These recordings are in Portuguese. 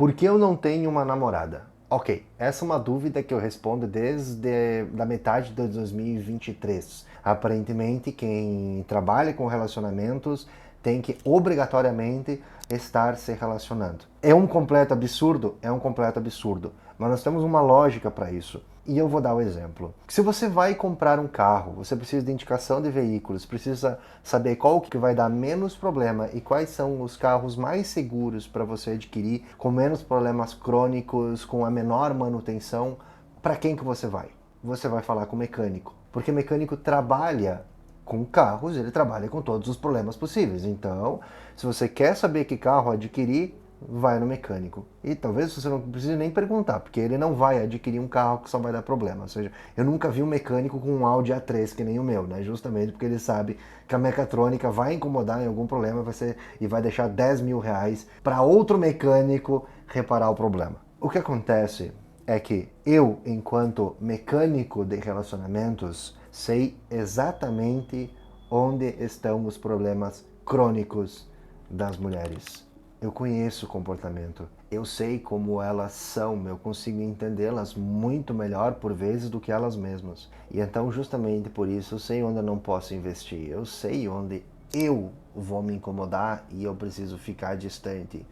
Por que eu não tenho uma namorada? Ok, essa é uma dúvida que eu respondo desde a metade de 2023. Aparentemente, quem trabalha com relacionamentos tem que obrigatoriamente estar se relacionando. É um completo absurdo? É um completo absurdo. Mas nós temos uma lógica para isso. E eu vou dar o exemplo. Se você vai comprar um carro, você precisa de indicação de veículos, precisa saber qual que vai dar menos problema e quais são os carros mais seguros para você adquirir, com menos problemas crônicos, com a menor manutenção. Para quem que você vai? Você vai falar com o mecânico, porque o mecânico trabalha com carros, ele trabalha com todos os problemas possíveis. Então, se você quer saber que carro adquirir, vai no mecânico. E talvez você não precise nem perguntar, porque ele não vai adquirir um carro que só vai dar problema. Ou seja, eu nunca vi um mecânico com um Audi A3 que nem o meu, né? Justamente porque ele sabe que a mecatrônica vai incomodar em algum problema e vai deixar 10 mil reais para outro mecânico reparar o problema. O que acontece é que eu, enquanto mecânico de relacionamentos, sei exatamente onde estão os problemas crônicos das mulheres. Eu conheço o comportamento, eu sei como elas são, eu consigo entendê-las muito melhor por vezes do que elas mesmas. E então, justamente por isso, eu sei onde eu não posso investir, eu sei onde eu vou me incomodar e eu preciso ficar distante.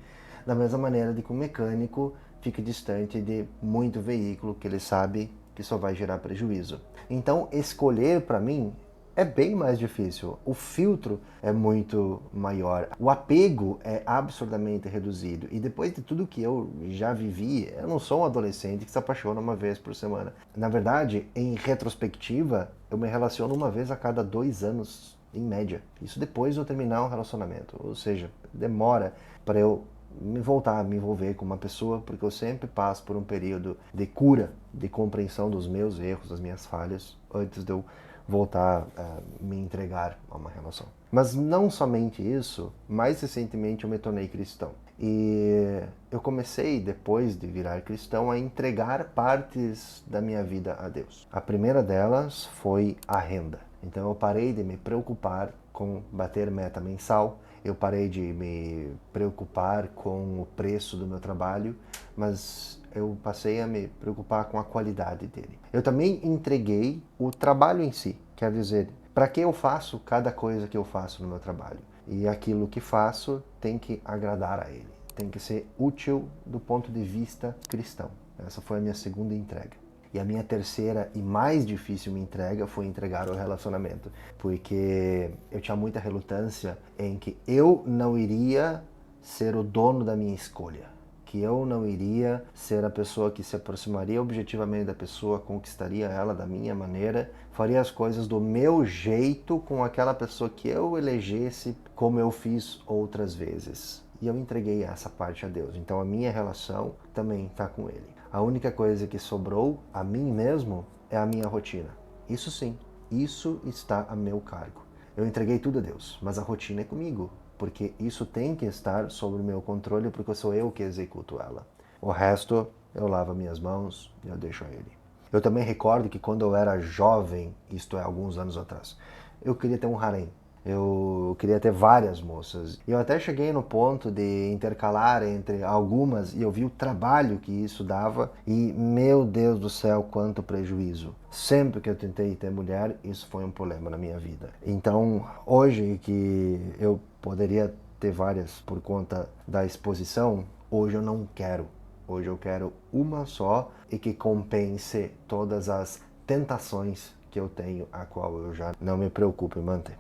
Da mesma maneira de que o mecânico fica distante de muito veículo que ele sabe que só vai gerar prejuízo. Então, escolher para mim é bem mais difícil. O filtro é muito maior. O apego é absurdamente reduzido. E depois de tudo que eu já vivi, eu não sou um adolescente que se apaixona uma vez por semana. Na verdade, em retrospectiva, eu me relaciono uma vez a cada 2 anos, em média. Isso depois de eu terminar um relacionamento. Ou seja, demora para eu me voltar a me envolver com uma pessoa, porque eu sempre passo por um período de cura, de compreensão dos meus erros, das minhas falhas, antes de eu voltar a me entregar a uma relação. Mas não somente isso, mais recentemente eu me tornei cristão. E eu comecei, depois de virar cristão, a entregar partes da minha vida a Deus. A primeira delas foi a renda. Então eu parei de me preocupar com bater meta mensal, eu parei de me preocupar com o preço do meu trabalho, mas eu passei a me preocupar com a qualidade dele. Eu também entreguei o trabalho em si, quer dizer, para que eu faço cada coisa que eu faço no meu trabalho. E aquilo que faço tem que agradar a ele, tem que ser útil do ponto de vista cristão. Essa foi a minha segunda entrega. E a minha terceira e mais difícil entrega foi entregar o relacionamento, porque eu tinha muita relutância em que eu não iria ser o dono da minha escolha, que eu não iria ser a pessoa que se aproximaria objetivamente da pessoa, conquistaria ela da minha maneira, faria as coisas do meu jeito com aquela pessoa que eu elegesse, como eu fiz outras vezes. E eu entreguei essa parte a Deus. Então a minha relação também está com Ele. A única coisa que sobrou a mim mesmo é a minha rotina. Isso sim, isso está a meu cargo. Eu entreguei tudo a Deus, mas a rotina é comigo, porque isso tem que estar sob o meu controle, porque sou eu que executo ela. O resto, eu lavo minhas mãos e eu deixo a Ele. Eu também recordo que quando eu era jovem, isto é, alguns anos atrás, eu queria ter um harém. Eu queria ter várias moças. Eu até cheguei no ponto de intercalar entre algumas e eu vi o trabalho que isso dava e, meu Deus do céu, quanto prejuízo. Sempre que eu tentei ter mulher, isso foi um problema na minha vida. Então, hoje que eu poderia ter várias por conta da exposição, hoje eu não quero. Hoje eu quero uma só e que compense todas as tentações que eu tenho, a qual eu já não me preocupo em manter.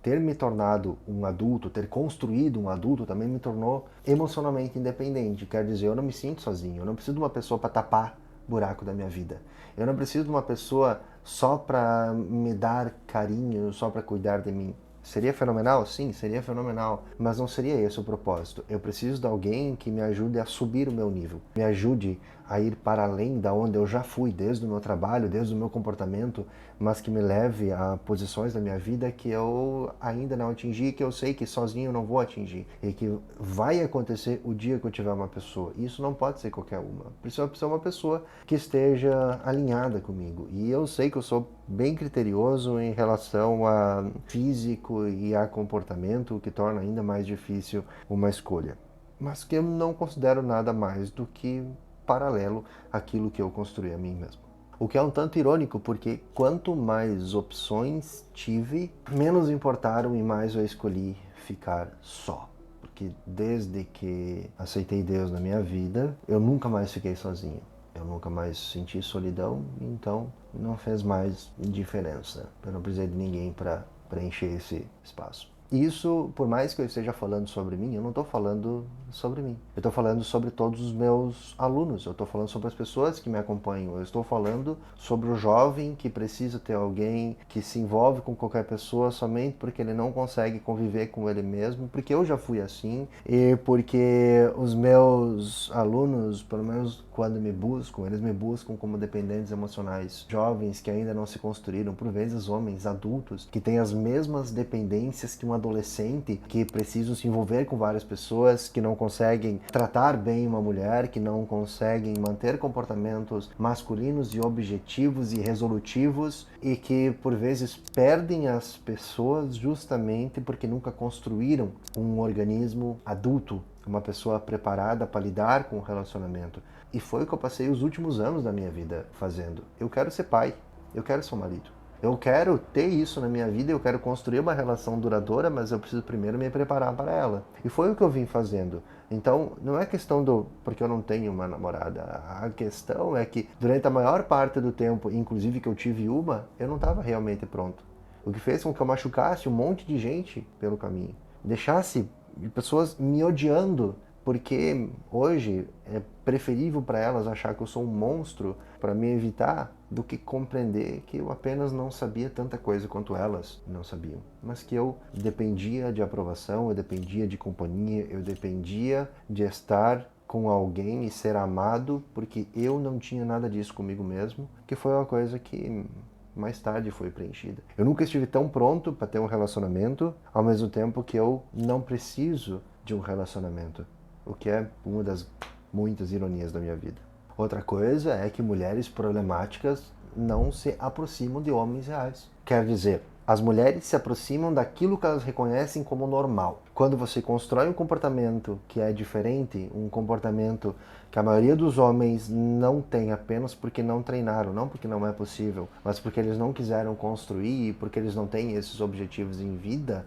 Ter me tornado um adulto, ter construído um adulto, também me tornou emocionalmente independente. Quer dizer, eu não me sinto sozinho, eu não preciso de uma pessoa para tapar o buraco da minha vida. Eu não preciso de uma pessoa só para me dar carinho, só para cuidar de mim. Seria fenomenal? Sim, seria fenomenal, mas não seria esse o propósito. Eu preciso de alguém que me ajude a subir o meu nível, me ajude a ir para além da onde eu já fui, desde o meu trabalho, desde o meu comportamento, mas que me leve a posições da minha vida que eu ainda não atingi, que eu sei que sozinho eu não vou atingir, e que vai acontecer o dia que eu tiver uma pessoa. E isso não pode ser qualquer uma. Precisa ser uma pessoa que esteja alinhada comigo. E eu sei que eu sou bem criterioso em relação a físico e a comportamento, o que torna ainda mais difícil uma escolha. mas que eu não considero nada mais do que paralelo àquilo que eu construí a mim mesmo. O que é um tanto irônico, porque quanto mais opções tive, menos importaram e mais eu escolhi ficar só. Porque desde que aceitei Deus na minha vida, eu nunca mais fiquei sozinho. Eu nunca mais senti solidão, então não fez mais diferença. Eu não precisei de ninguém para preencher esse espaço. Isso, por mais que eu esteja falando sobre mim, eu não estou falando sobre mim. Eu estou falando sobre todos os meus alunos, eu estou falando sobre as pessoas que me acompanham, eu estou falando sobre o jovem que precisa ter alguém, que se envolve com qualquer pessoa somente porque ele não consegue conviver com ele mesmo, porque eu já fui assim, e porque os meus alunos, pelo menos quando me buscam, eles me buscam como dependentes emocionais, jovens que ainda não se construíram, por vezes homens adultos, que têm as mesmas dependências que um adolescente, que precisam se envolver com várias pessoas, que não conseguem tratar bem uma mulher, que não conseguem manter comportamentos masculinos e objetivos e resolutivos, e que por vezes perdem as pessoas justamente porque nunca construíram um organismo adulto, uma pessoa preparada para lidar com o relacionamento. E foi o que eu passei os últimos anos da minha vida fazendo. Eu quero ser pai, eu quero ser um marido. Eu quero ter isso na minha vida, eu quero construir uma relação duradoura, mas eu preciso primeiro me preparar para ela. E foi o que eu vim fazendo. Então, não é questão do porque eu não tenho uma namorada. A questão é que durante a maior parte do tempo, inclusive que eu tive uma, eu não estava realmente pronto. O que fez com que eu machucasse um monte de gente pelo caminho. Deixasse pessoas me odiando, porque hoje é preferível para elas achar que eu sou um monstro para me evitar do que compreender que eu apenas não sabia tanta coisa quanto elas não sabiam, mas que eu dependia de aprovação, eu dependia de companhia, eu dependia de estar com alguém e ser amado, porque eu não tinha nada disso comigo mesmo, que foi uma coisa que mais tarde foi preenchida. Eu nunca estive tão pronto para ter um relacionamento, ao mesmo tempo que eu não preciso de um relacionamento, o que é uma das muitas ironias da minha vida. Outra coisa é que mulheres problemáticas não se aproximam de homens reais. Quer dizer, as mulheres se aproximam daquilo que elas reconhecem como normal. Quando você constrói um comportamento que é diferente, um comportamento que a maioria dos homens não tem apenas porque não treinaram, não porque não é possível, mas porque eles não quiseram construir e porque eles não têm esses objetivos em vida,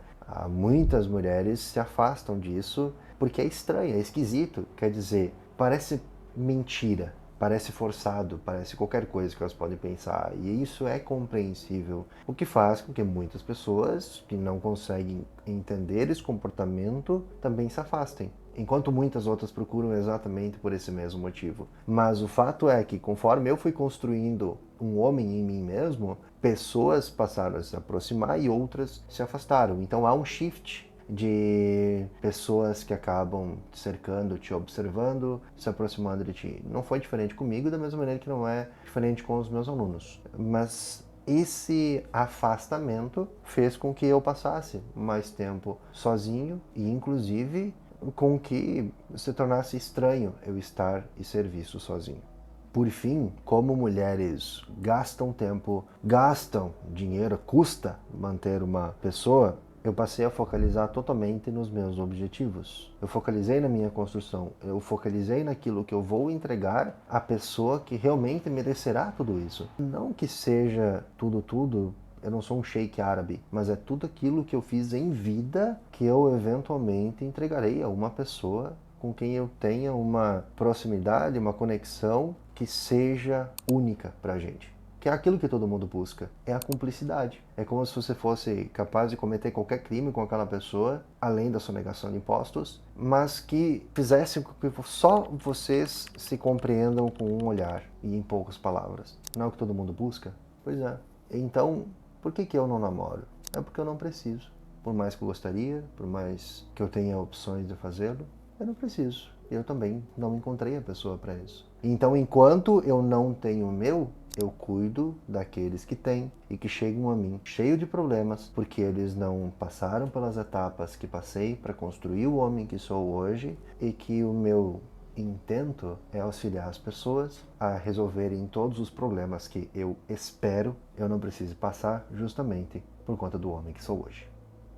muitas mulheres se afastam disso porque é estranho, é esquisito. Quer dizer, parece mentira, parece forçado, parece qualquer coisa que elas podem pensar, e isso é compreensível, o que faz com que muitas pessoas que não conseguem entender esse comportamento também se afastem, enquanto muitas outras procuram exatamente por esse mesmo motivo. Mas o fato é que conforme eu fui construindo um homem em mim mesmo, pessoas passaram a se aproximar e outras se afastaram. Então há um shift de pessoas que acabam te cercando, te observando, se aproximando de ti. Não foi diferente comigo, da mesma maneira que não é diferente com os meus alunos. Mas esse afastamento fez com que eu passasse mais tempo sozinho e, inclusive, com que se tornasse estranho eu estar e ser visto sozinho. Por fim, como mulheres gastam tempo, gastam dinheiro, custa manter uma pessoa, eu passei a focalizar totalmente nos meus objetivos. Eu focalizei na minha construção, eu focalizei naquilo que eu vou entregar à pessoa que realmente merecerá tudo isso. Não que seja tudo, eu não sou um sheik árabe, mas é tudo aquilo que eu fiz em vida que eu eventualmente entregarei a uma pessoa com quem eu tenha uma proximidade, uma conexão que seja única pra gente. Que é aquilo que todo mundo busca, é a cumplicidade. É como se você fosse capaz de cometer qualquer crime com aquela pessoa, além da sonegação de impostos, mas que fizessem com que só vocês se compreendam com um olhar e em poucas palavras. Não é o que todo mundo busca? Pois é. Então, por que eu não namoro? É porque eu não preciso. Por mais que eu gostaria, por mais que eu tenha opções de fazê-lo, eu não preciso. Eu também não encontrei a pessoa para isso. Então, enquanto eu não tenho o meu, eu cuido daqueles que têm e que chegam a mim cheio de problemas, porque eles não passaram pelas etapas que passei para construir o homem que sou hoje, e que o meu intento é auxiliar as pessoas a resolverem todos os problemas que eu espero eu não precise passar, justamente por conta do homem que sou hoje.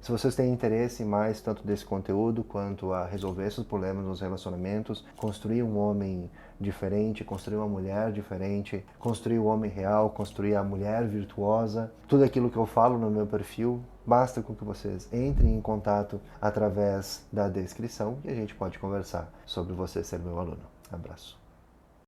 Se vocês têm interesse mais tanto desse conteúdo quanto a resolver esses problemas nos relacionamentos, construir um homem diferente, construir uma mulher diferente, construir o homem real, construir a mulher virtuosa, tudo aquilo que eu falo no meu perfil, basta com que vocês entrem em contato através da descrição e a gente pode conversar sobre você ser meu aluno. Abraço.